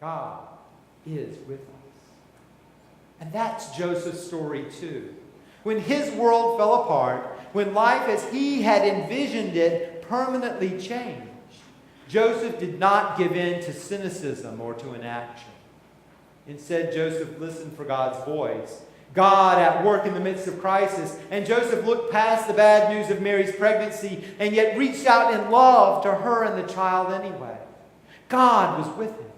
God is with us. And that's Joseph's story too. When his world fell apart, when life as he had envisioned it permanently changed, Joseph did not give in to cynicism or to inaction. Instead, Joseph listened for God's voice, God at work in the midst of crisis, and Joseph looked past the bad news of Mary's pregnancy and yet reached out in love to her and the child anyway. God was with him.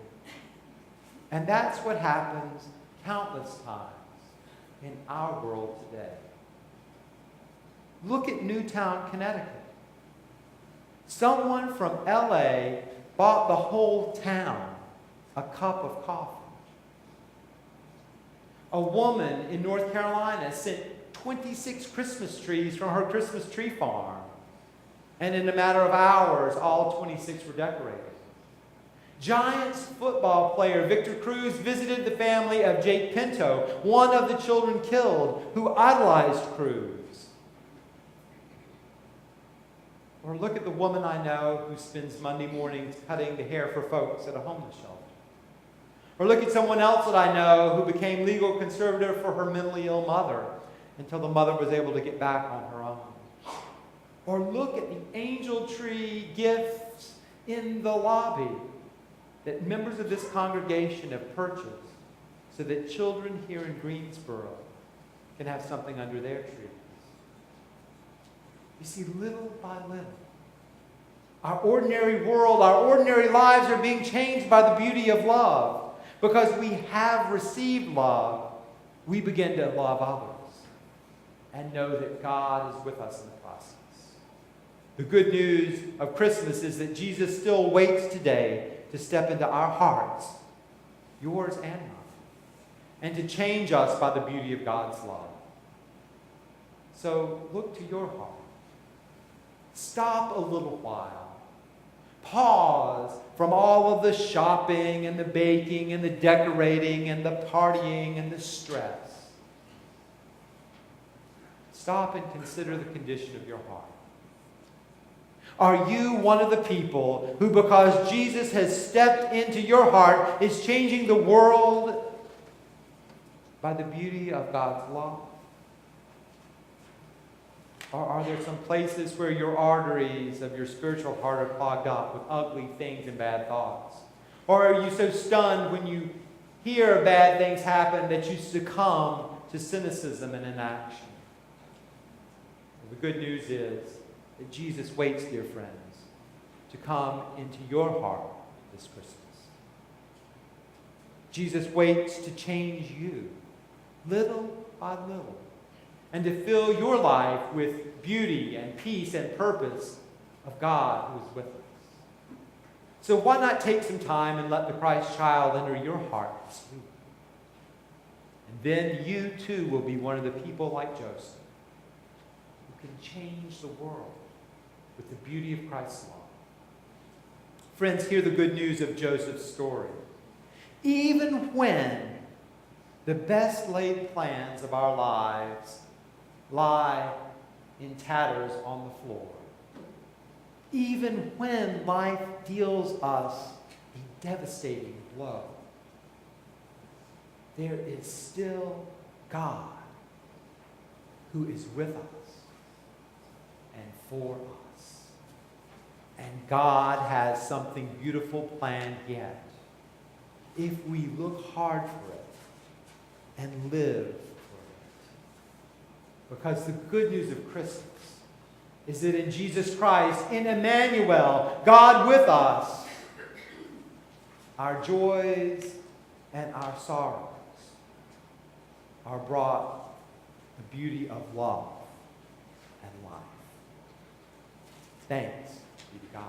And that's what happens countless times in our world today. Look at Newtown, Connecticut. Someone from LA bought the whole town a cup of coffee. A woman in North Carolina sent 26 Christmas trees from her Christmas tree farm. And in a matter of hours, all 26 were decorated. Giants football player Victor Cruz visited the family of Jake Pinto, one of the children killed, who idolized Cruz. Or look at the woman I know who spends Monday mornings cutting the hair for folks at a homeless shelter. Or look at someone else that I know who became legal conservator for her mentally ill mother until the mother was able to get back on her own. Or look at the angel tree gifts in the lobby that members of this congregation have purchased so that children here in Greensboro can have something under their trees. You see, little by little, our ordinary world, our ordinary lives are being changed by the beauty of love. Because we have received love, we begin to love others and know that God is with us in the process. The good news of Christmas is that Jesus still waits today to step into our hearts, yours and mine, and to change us by the beauty of God's love. So look to your heart. Stop a little while. Pause from all of the shopping and the baking and the decorating and the partying and the stress. Stop and consider the condition of your heart. Are you one of the people who, because Jesus has stepped into your heart, is changing the world by the beauty of God's love? Or are there some places where your arteries of your spiritual heart are clogged up with ugly things and bad thoughts? Or are you so stunned when you hear bad things happen that you succumb to cynicism and inaction? Well, the good news is that Jesus waits, dear friends, to come into your heart this Christmas. Jesus waits to change you little by little, and to fill your life with beauty and peace and purpose of God who is with us. So why not take some time and let the Christ child enter your heart this week? And then you too will be one of the people like Joseph who can change the world with the beauty of Christ's love. Friends, hear the good news of Joseph's story. Even when the best laid plans of our lives lie in tatters on the floor, even when life deals us a devastating blow, there is still God who is with us and for us. And God has something beautiful planned yet, if we look hard for it and live. Because the good news of Christmas is that in Jesus Christ, in Emmanuel, God with us, our joys and our sorrows are brought the beauty of love and life. Thanks be to God.